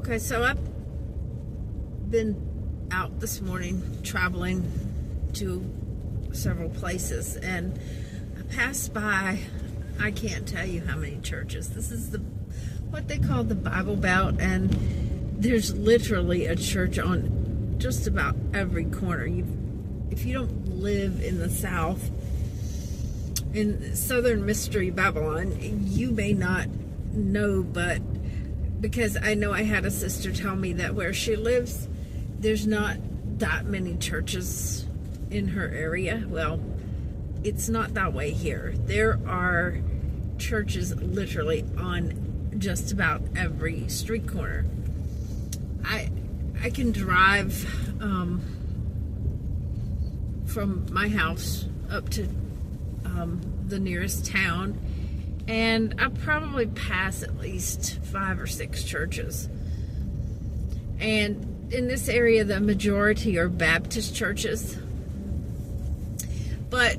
Okay, so I've been out this morning traveling to several places, and I passed by, I can't tell you how many churches. This is what they call the Bible Belt, and there's literally a church on just about every corner. If you don't live in the South, in southern Mystery Babylon, you may not know, but because I know I had a sister tell me that where she lives, there's not that many churches in her area. Well, it's not that way here. There are churches literally on just about every street corner. I can drive from my house up to the nearest town, and I probably pass at least 5 or 6 churches. And in this area, the majority are Baptist churches. But,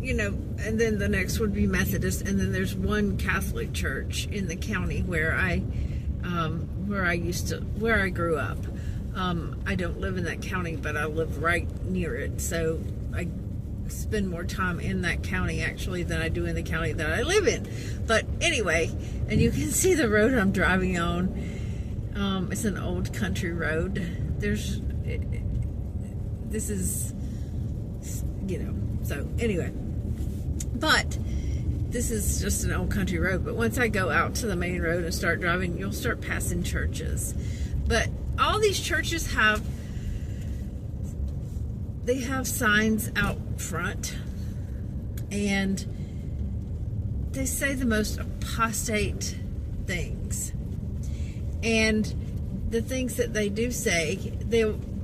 and then the next would be Methodist, and then there's one Catholic church in the county where I grew up. I don't live in that county, but I live right near it, so I spend more time in that county actually than I do in the county that I live in. But anyway, and you can see the road I'm driving on. It's an old country road. This is, so anyway, but this is just an old country road. But once I go out to the main road and start driving, you'll start passing churches. But all these churches have signs out front, and they say the most apostate things. And the things that they do say,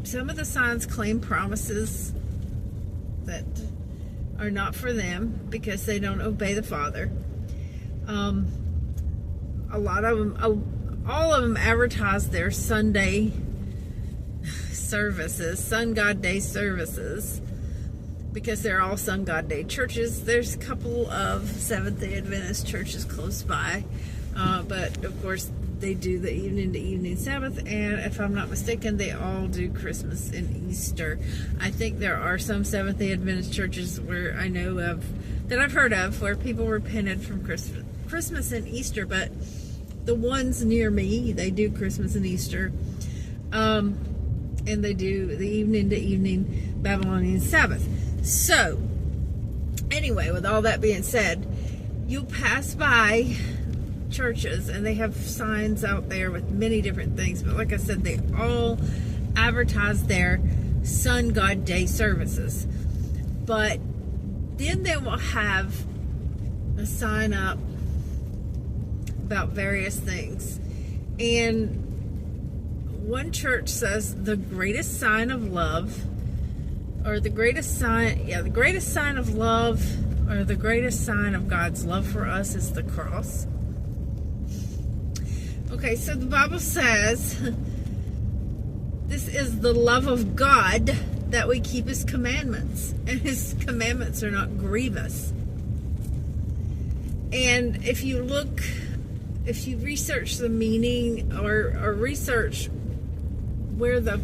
some of the signs claim promises that are not for them because they don't obey the Father. A lot of them, all of them advertise their Sunday services, Sun God Day services, because they're all Sun God Day churches. There's a couple of Seventh-day Adventist churches close by, but of course they do the evening to evening Sabbath, and if I'm not mistaken, they all do Christmas and Easter. I think there are some Seventh-day Adventist churches where I know of, that I've heard of, where people repented from Christmas and Easter, but the ones near me, they do Christmas and Easter, and they do the evening to evening Babylonian Sabbath. So anyway, with all that being said, you'll pass by churches and they have signs out there with many different things, but like I said, they all advertise their Sun God Day services. But then they will have a sign up about various things, and one church says the greatest sign of love, or the greatest sign of love, or the greatest sign of God's love for us is the cross. Okay, so the Bible says this is the love of God, that we keep His commandments, and His commandments are not grievous. And if you research the meaning, or research where the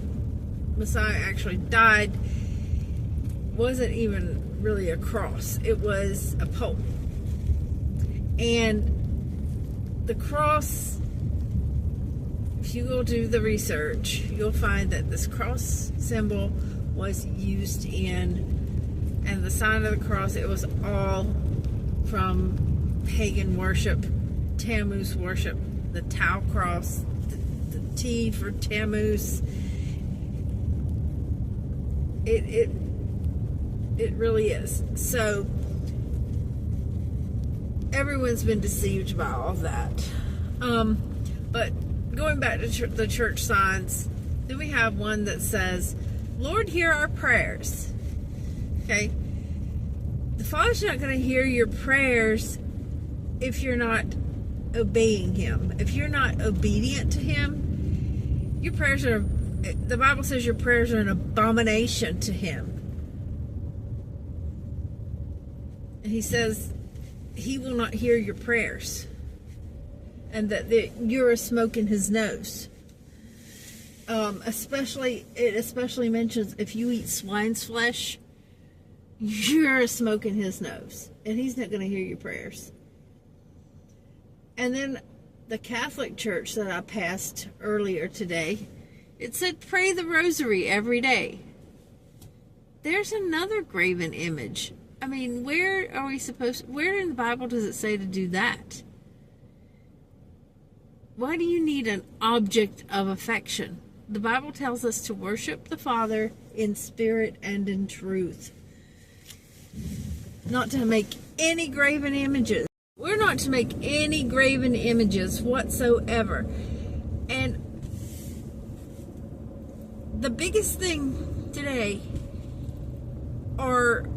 Messiah actually died, wasn't even really a cross. It was a pole. And the cross, if you go do the research, you'll find that this cross symbol was used and the sign of the cross, it was all from pagan worship, Tammuz worship, the Tau cross, the T for Tammuz. It really is. So everyone's been deceived by all that. But going back to the church signs, then we have one that says, Lord, hear our prayers. Okay? The Father's not going to hear your prayers if you're not obeying Him. If you're not obedient to Him, your prayers are, the Bible says your prayers are an abomination to Him. And He says He will not hear your prayers, and that you're a smoke in His nose. It especially mentions if you eat swine's flesh, you're smoking his nose, and he's not going to hear your prayers. And then the Catholic Church that I passed earlier today, it said pray the rosary every day. There's another graven image. I mean, where in the Bible does it say to do that? Why do you need an object of affection? The Bible tells us to worship the Father in spirit and in truth. Not to make any graven images. We're not to make any graven images whatsoever. And the biggest thing today are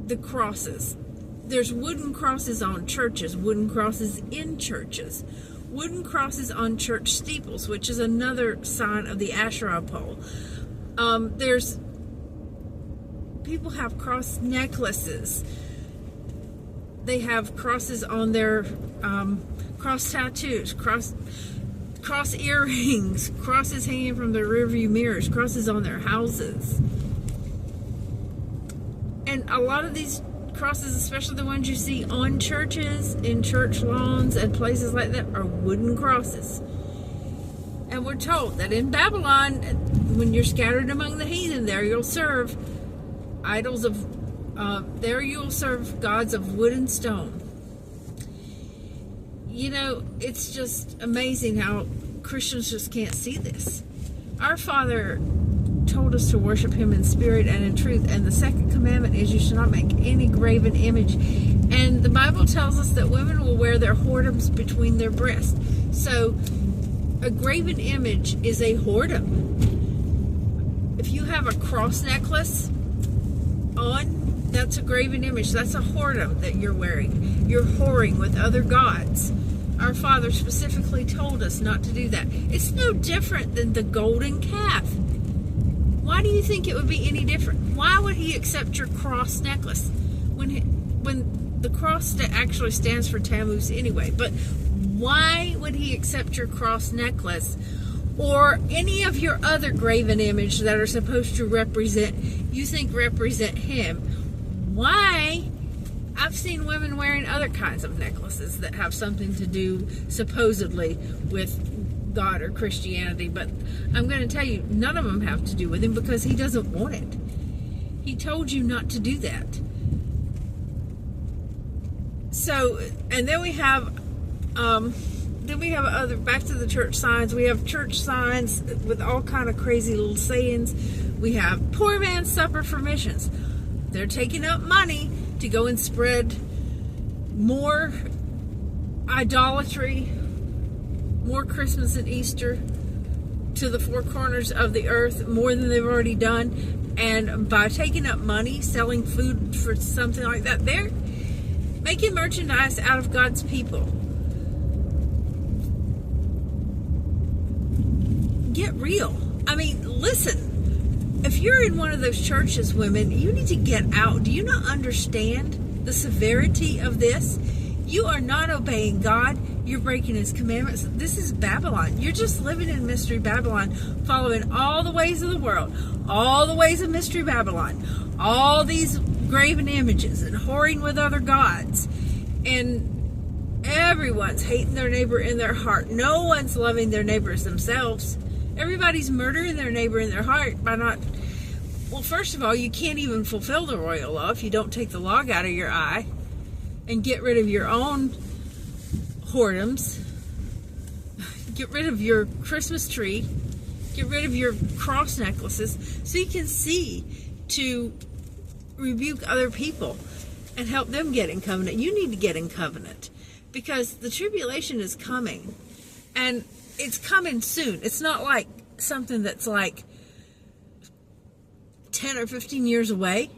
the crosses. There's wooden crosses on churches, wooden crosses in churches, wooden crosses on church steeples, which is another sign of the Asherah pole. There's people have cross necklaces. They have crosses on their cross tattoos, cross earrings, crosses hanging from their rearview mirrors, crosses on their houses. And a lot of these crosses, especially the ones you see on churches, in church lawns and places like that, are wooden crosses. And we're told that in Babylon, when you're scattered among the heathen, there you'll serve idols of there you'll serve gods of wood and stone. You know, it's just amazing how Christians just can't see this. Our Father told us to worship him in spirit and in truth, and the second commandment is you should not make any graven image. And the Bible tells us that women will wear their whoredoms between their breasts. So a graven image is a whoredom. If you have a cross necklace on, that's a graven image. That's a whoredom that you're wearing. You're whoring with other gods. Our Father specifically told us not to do that. It's no different than the golden calf. Why do you think it would be any different? Why would he accept your cross necklace when the cross actually stands for Tammuz anyway? But why would he accept your cross necklace or any of your other graven image that are supposed to represent him? Why? I've seen women wearing other kinds of necklaces that have something to do supposedly with God or Christianity, but I'm going to tell you, none of them have to do with him because he doesn't want it. He told you not to do that. So, and then we have other, back to the church signs. We have church signs with all kind of crazy little sayings. We have poor man's supper for missions. They're taking up money to go and spread more idolatry, more Christmas and Easter to the four corners of the earth, more than they've already done. And by taking up money, selling food for something like that, they're making merchandise out of God's people. Get real. I mean, listen. If you're in one of those churches, women, you need to get out. Do you not understand the severity of this? You are not obeying God. You're breaking his commandments. This is Babylon. You're just living in Mystery Babylon, following all the ways of the world, all the ways of Mystery Babylon, all these graven images and whoring with other gods. And everyone's hating their neighbor in their heart. No one's loving their neighbors themselves. Everybody's murdering their neighbor in their heart by not... Well, first of all, you can't even fulfill the royal law if you don't take the log out of your eye and get rid of your own whoredoms. Get rid of your Christmas tree. Get rid of your cross necklaces so you can see to rebuke other people and help them get in covenant. You need to get in covenant because the tribulation is coming. And it's coming soon. It's not like something that's like 10 or 15 years away.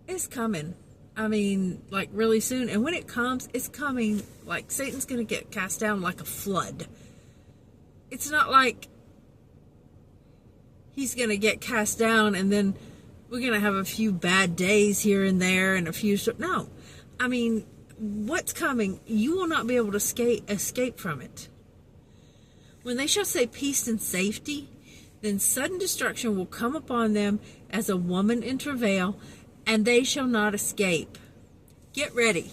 It's coming. I mean, like really soon. And when it comes, it's coming like Satan's going to get cast down like a flood. It's not like he's going to get cast down and then we're going to have a few bad days here and there and a few... No. I mean, what's coming, you will not be able to escape from it. When they shall say peace and safety, then sudden destruction will come upon them as a woman in travail, and they shall not escape. Get ready.